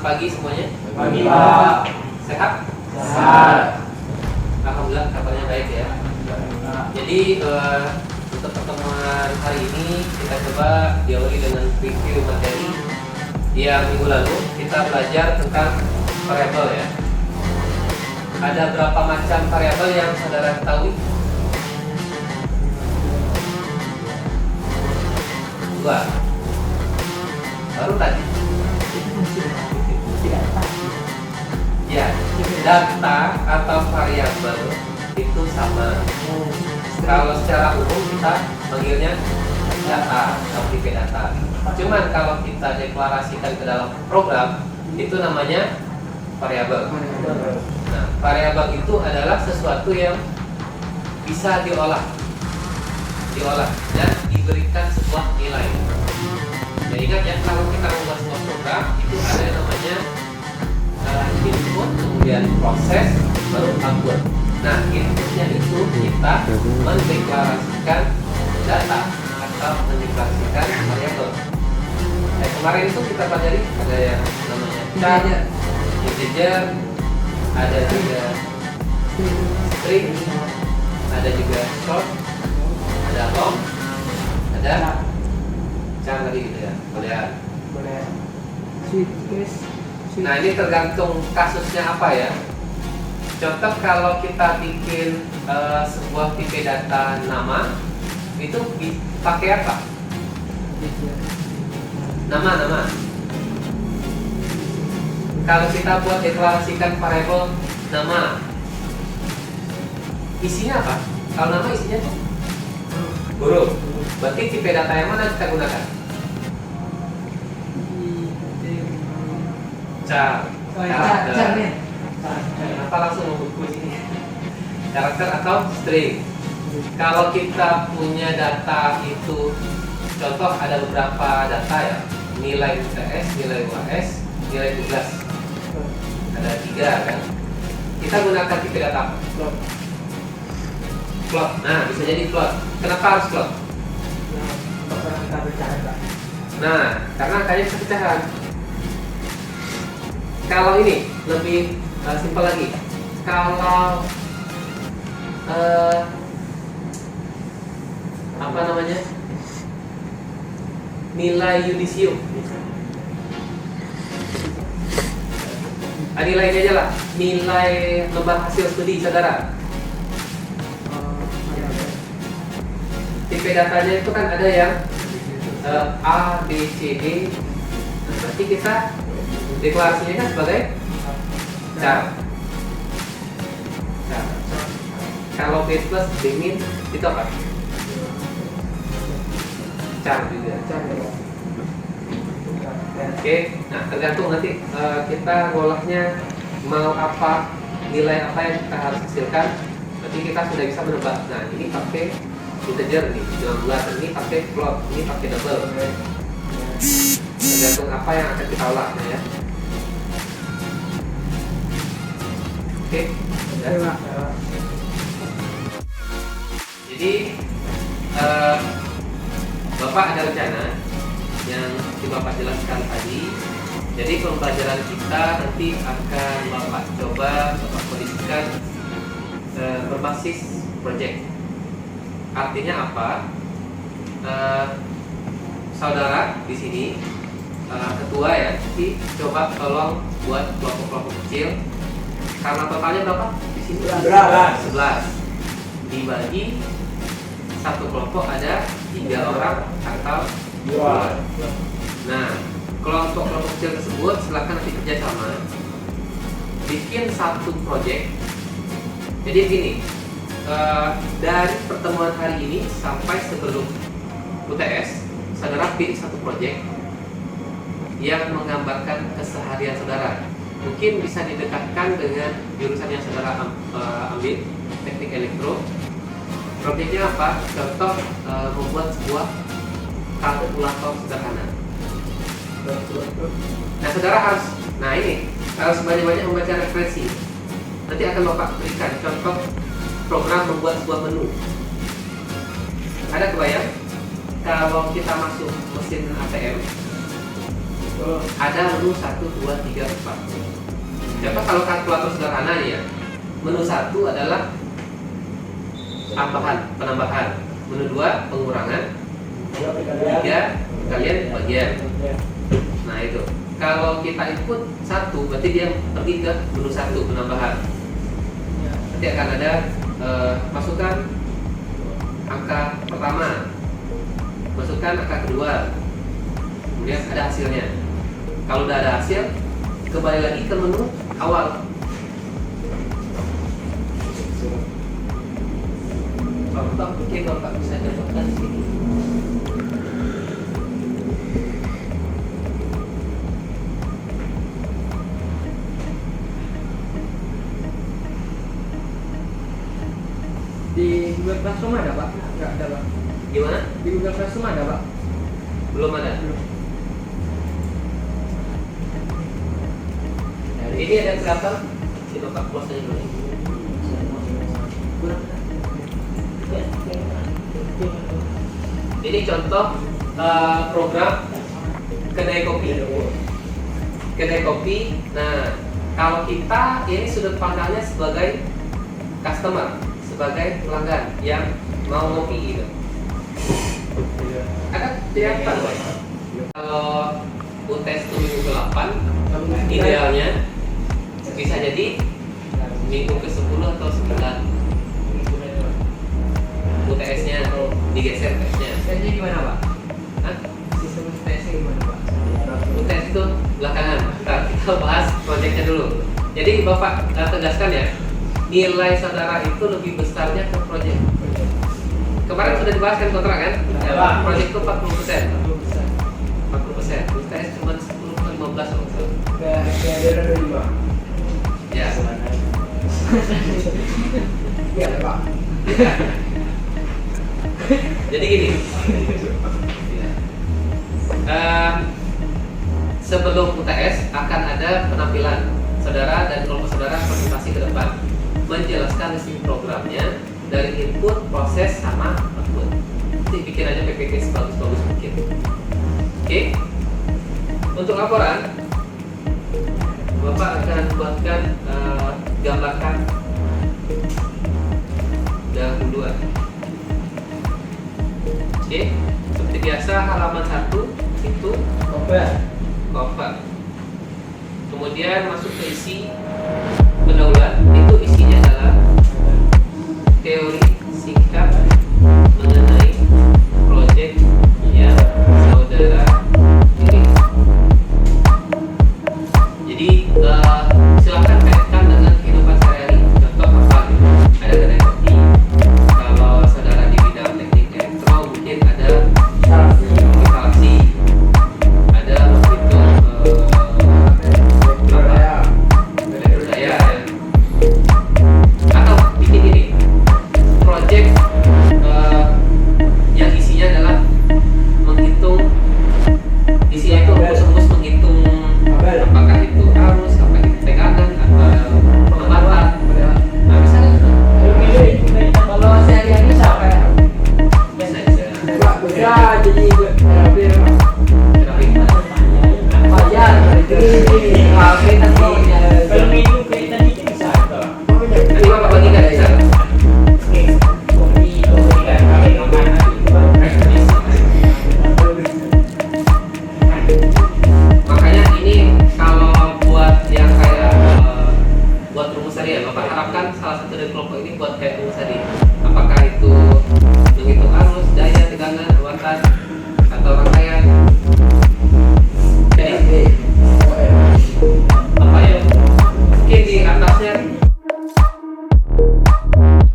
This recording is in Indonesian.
pagi semuanya. Pagi, Pak. Sehat? Sehat. Alhamdulillah kabarnya baik ya. Jadi untuk pertemuan hari ini kita coba diawali dengan review materi. Yang minggu lalu kita belajar tentang variabel ya. Ada berapa macam variabel yang saudara ketahui? 2. Baru tadi. Ya, data atau variabel itu sama. Kalau secara umum kita manggilnya data atau tipe data. Cuman kalau kita deklarasikan ke dalam program itu namanya variabel. Nah, variabel itu adalah sesuatu yang bisa diolah dan diberikan sebuah nilai. Ya ingat ya, kalau kita membuat sebuah program itu ada yang namanya input, kemudian proses, baru output. Nah, inputnya itu kita mendeklarasikan data atau mendeklarasikan variabel. Kemarin itu kita pelajari ada yang namanya char, integer, ada juga string, ada juga short, ada long, ada char tadi gitu ya. Boleh. Nah, ini tergantung kasusnya apa ya. Contoh kalau kita bikin sebuah tipe data nama, itu pakai apa? Nama. Kalau kita buat deklarasikan variabel nama, isinya apa? Kalau nama isinya tuh huruf. Berarti tipe data yang mana kita gunakan? Char. Kenapa langsung membuku sini? Karakter atau string. Kalau kita punya data itu, contoh ada beberapa data ya, nilai UTS, nilai UAS, nilai tugas. Ada 3 kan. Kita gunakan tipe data float. Nah, bisa jadi float. Kenapa harus float? Nah, karena angkanya bisa pecahan. Kalau ini lebih simpel lagi. Kalau apa namanya? Nilai yudisium. Nilainya aja lah. Nilai lembar hasil studi saudara. Tipe datanya itu kan ada yang A, B, C, D. Berarti kita deklarasinya kan sebagai char. Kalau B plus, B min itu apa? Char juga. Oke, nah tergantung nanti kita ngolahnya mau apa, nilai apa yang kita harus hasilkan. Berarti kita sudah bisa menebak. Nah, ini pakai integer nih, 16, ini pakai float, ini pakai double. Tergantung apa yang akan kita olah ya. Oke. Jadi Bapak ada rencana yang Bapak jelaskan tadi. Jadi pembelajaran kita nanti akan Bapak coba Bapak kondisikan berbasis project. Artinya apa? Saudara di sini ketua ya, jadi coba tolong buat kelompok-kelompok kecil. Karena totalnya berapa? Di sini 11. Dibagi satu kelompok ada 3 orang atau 2. Nah, kelompok-kelompok kecil tersebut silakan nanti kerja sama, bikin satu project. Jadi gini, dari pertemuan hari ini sampai sebelum UTS, saudara pilih satu project yang menggambarkan keseharian saudara. Mungkin bisa didekatkan dengan jurusan yang saudara ambil, teknik elektro. Proyeknya apa? Contoh membuat sebuah kalkulator sederhana. Nah, saudara harus, harus banyak-banyak membaca referensi. Nanti akan Bapak berikan contoh program membuat sebuah menu. Ada kebayang? Kalau kita masuk mesin ATM, ada menu 1, 2, 3, 4. Dapat kalau kalkulator sederhana nih ya. Menu 1 adalah penambahan. Menu 2 pengurangan. 3 kalian bagian. Nah itu. Kalau kita input 1 berarti dia pergi ke menu 1 penambahan. Nanti akan ada masukkan angka pertama, masukkan angka kedua, kemudian ada hasilnya. Kalau udah ada hasil, kembali lagi ke menu awal. Bapak mungkin Bapak bisa contohkan di sini. Di Google Classroom ada Pak? Nggak ada Pak. Gimana? Di Google Classroom ada Pak? Belum ada. Belum. Nah, ini ada kelihatan. Ini Bapak close aja dulu. Ini contoh program kedai kopi. Kedai kopi. Nah, kalau kita ini sudut pandangnya sebagai customer, sebagai pelanggan yang mau ngopi gitu. Ada kelihatan Pak. Kalau UTS itu minggu ke-8, idealnya bisa jadi minggu ke-10 atau 9. UTS-nya digeser UTS-nya. UTS-nya gimana Pak? Hah? Sistem UTS-nya gimana Pak? UTS itu belakangan. Kita bahas proyeknya dulu. Jadi Bapak tegaskan ya, nilai saudara itu lebih besarnya ke proyek. Kemarin sudah dibahas kan kontrak kan? Ya, Pak. Proyek itu 40%. 40%. UTS cuma 10-15 loh. Kayak ada 5. Ya. Iya Pak. Jadi gini. Sebelum UTS akan ada penampilan saudara dan kelompok saudara presentasi ke depan, menjelaskan isi programnya dari input, proses, sama output. Nanti bikin aja PPT sebagus-bagus mungkin. Oke. Untuk laporan, Bapak akan buatkan gambarkan dahuluan. Oke. Seperti biasa halaman 1 itu cover. Kemudian masuk ke isi pendahuluan, itu isinya adalah teori singkat